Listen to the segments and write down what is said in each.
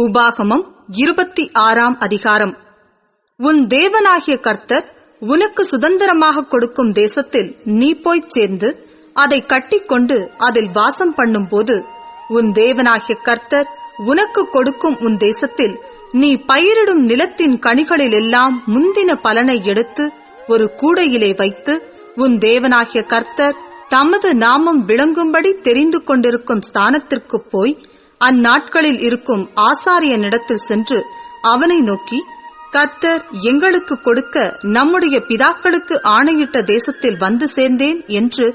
உபாகமம் 26ஆம் அதிகாரம். உன் தேவனாகிய கர்த்தர் உனக்கு சுதந்திரமாக கொடுக்கும் தேசத்தில் நீ போய்ச் சேர்ந்து அதை கட்டிக்கொண்டு அதில் வாசம் பண்ணும்போது, உன் தேவனாகிய கர்த்தர் உனக்கு கொடுக்கும் உன் தேசத்தில் நீ பயிரிடும் நிலத்தின் கனிகளிலெல்லாம் முந்தின பலனை எடுத்து ஒரு கூடையிலே வைத்து, உன் தேவனாகிய கர்த்தர் தமது நாமம் விளங்கும்படி தெரிந்து கொண்டிருக்கும் ஸ்தானத்திற்கு போய் அந்நாட்களில் இருக்கும் ஆசாரியனிடத்தில் சென்று அவனை நோக்கி, கர்த்தர் எங்களுக்கு கொடுக்க நம்முடைய பிதாக்களுக்கு ஆணையிட்ட தேசத்தில் வந்து சேர்ந்தேன் என்று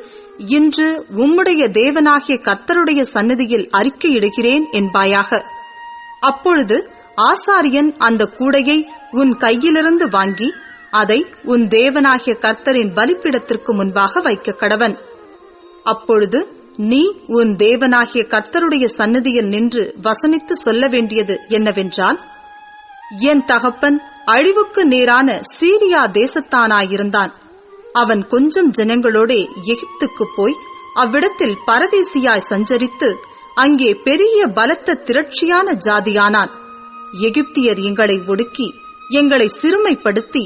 இன்று உம்முடைய தேவனாகிய கர்த்தருடைய சந்நிதியில் அறிக்கையிடுகிறேன் என்பாயாக. அப்பொழுது ஆசாரியன் அந்த கூடையை உன் கையிலிருந்து வாங்கி அதை உன் தேவனாகிய கர்த்தரின் பலிபீடத்திற்கு முன்பாக வைக்க கடவன். அப்பொழுது நீ உன் தேவனாகிய கர்த்தருடைய சந்நிதியில் நின்று வசனித்து சொல்ல வேண்டியது என்னவென்றால், என் தகப்பன் அழிவுக்கு நேரான சீரியா தேசத்தானாயிருந்தான். அவன் கொஞ்சம் ஜனங்களோடே எகிப்துக்கு போய் அவ்விடத்தில் பரதேசியாய் சஞ்சரித்து அங்கே பெரிய பலத்த திரட்சியான ஜாதியானான். எகிப்தியர் எங்களை ஒடுக்கி எங்களை சிறுமைப்படுத்தி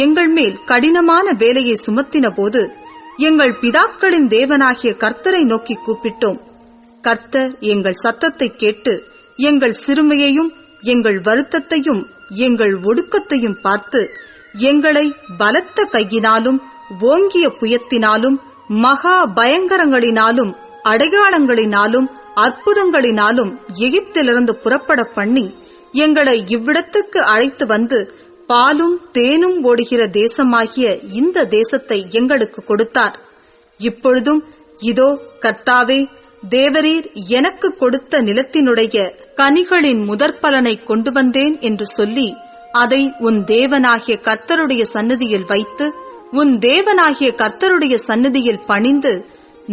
எங்கள் மேல் கடினமான வேலையை சுமத்தின போது எங்கள் பிதாக்களின் தேவனாகிய கர்த்தரை நோக்கி கூப்பிட்டோம். கர்த்தர் எங்கள் சத்தத்தை கேட்டு எங்கள் சிறுமையையும் எங்கள் வருத்தத்தையும் எங்கள் ஒடுக்கத்தையும் பார்த்து எங்களை பலத்த கையினாலும் ஓங்கிய புயத்தினாலும் மகா பயங்கரங்களினாலும் அடையாளங்களினாலும் அற்புதங்களினாலும் எகிப்திலிருந்து புறப்பட பண்ணி எங்களை இவ்விடத்துக்கு அழைத்து வந்து பாலும் தேனும் ஓடுகிற தேசமாகிய இந்த தேசத்தை எங்களுக்கு கொடுத்தார். இப்பொழுதும் இதோ கர்த்தாவே, தேவரீர் எனக்கு கொடுத்த நிலத்தினுடைய கனிகளின் முதற்பலனை கொண்டு வந்தேன் என்று சொல்லி அதை உன் தேவனாகிய கர்த்தருடைய சந்நிதியில் வைத்து உன் தேவனாகிய கர்த்தருடைய சந்நிதியில் பணிந்து,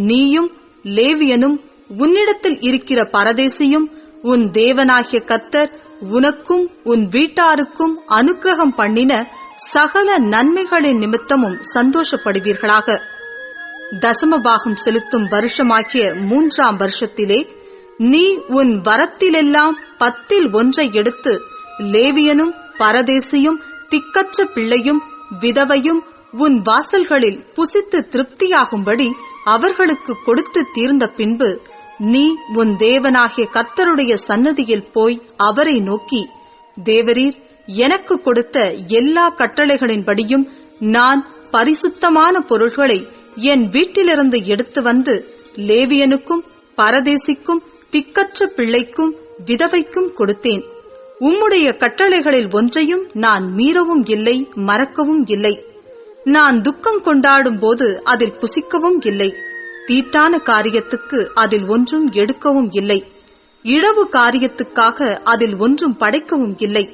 நீயும் லேவியனும் உன்னிடத்தில் இருக்கிற பரதேசியும் உன் தேவனாகிய கர்த்தர் உனக்கும் உன் வீட்டாருக்கும் அனுக்கிரகம் பண்ணின சகல நன்மைகளின் நிமித்தமும் சந்தோஷப்படுவீர்களாக. தசமபாகம் செலுத்தும் வருஷமாகிய 3ஆம் வருஷத்திலே நீ உன் வரத்திலெல்லாம் 10 எடுத்து லேவியனும் பரதேசியும் திக்கற்ற பிள்ளையும் விதவையும் உன் வாசல்களில் புசித்து திருப்தியாகும்படி அவர்களுக்கு கொடுத்து தீர்ந்த பின்பு, நீ உன் தேவனாகிய கர்த்தருடைய சந்நிதியில் போய் அவரை நோக்கி, தேவரீர் எனக்கு கொடுத்த எல்லா கட்டளைகளின்படியும் நான் பரிசுத்தமான பொருள்களை என் வீட்டிலிருந்து எடுத்து வந்து லேவியனுக்கும் பரதேசிக்கும் திக்கற்ற பிள்ளைக்கும் விதவைக்கும் கொடுத்தேன். உம்முடைய கட்டளைகளில் ஒன்றையும் நான் மீறவும் இல்லை, மறக்கவும் இல்லை. நான் துக்கம் கொண்டாடும் போது அதில் புசிக்கவும் இல்லை. தீட்டான காரியத்துக்கு அதில் ஒன்றும் எடுக்கவும் இல்லை. இழவு காரியத்துக்காக அதில் ஒன்றும் படைக்கவும் இல்லை.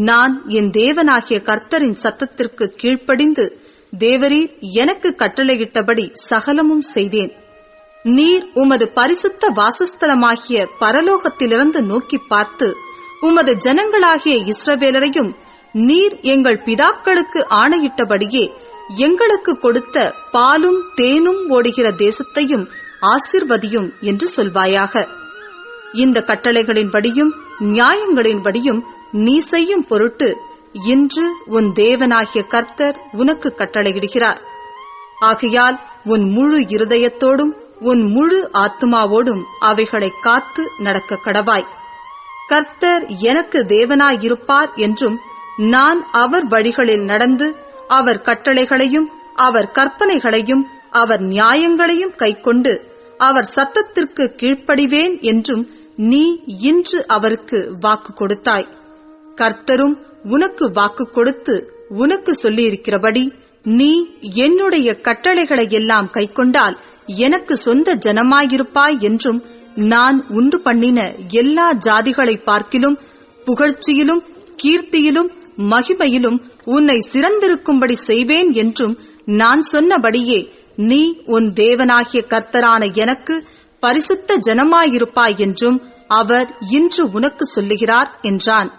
நான் என் தேவனாகிய கர்த்தரின் சத்தத்திற்கு கீழ்ப்படிந்து தேவரீர் எனக்கு கட்டளையிட்டபடி சகலமும் செய்தேன். நீர் உமது பரிசுத்த வாசஸ்தலமாகிய பரலோகத்திலிருந்து நோக்கி பார்த்து உமது ஜனங்களாகிய இஸ்ரவேலரையும் நீர் எங்கள் பிதாக்களுக்கு ஆணையிட்டபடியே எங்களுக்கு கொடுத்த பாலும் தேனும் ஓடுகிற தேசத்தையும் ஆசீர்வதியும் என்று சொல்வாயாக. இந்த கட்டளைகளின்படியும் நியாயங்களின்படியும் நீ செய்யும் பொருட்டு இன்று உன் தேவனாகிய கர்த்தர் உனக்கு கட்டளையிடுகிறார். ஆகையால் உன் முழு இருதயத்தோடும் உன் முழு ஆத்துமாவோடும் அவைகளை காத்து நடக்க கடவாய். கர்த்தர் எனக்கு தேவனாயிருப்பார் என்றும் நான் அவர் வழிகளில் நடந்து அவர் கட்டளைகளையும் அவர் கற்பனைகளையும் அவர் நியாயங்களையும் கைக்கொண்டு அவர் சத்தத்திற்கு கீழ்ப்படிவேன் என்றும் நீ இன்று அவருக்கு வாக்கு கொடுத்தாய். கர்த்தரும் உனக்கு வாக்கு கொடுத்து உனக்கு சொல்லியிருக்கிறபடி நீ என்னுடைய கட்டளைகளை எல்லாம் கைக்கொண்டால் எனக்கு சொந்த ஜனமாயிருப்பாய் என்றும் நான் உண்டு பண்ணின எல்லா ஜாதிகளை பார்க்கிலும் புகழ்ச்சியிலும் கீர்த்தியிலும் மகிமையிலும் உன்னை சிறந்திருக்கும்படி செய்வேன் என்றும் நான் சொன்னபடியே நீ உன் தேவனாகிய கர்த்தரான எனக்கு பரிசுத்த ஜனமாயிருப்பாய் என்றும் அவர் இன்று உனக்கு சொல்லுகிறார் என்றான்.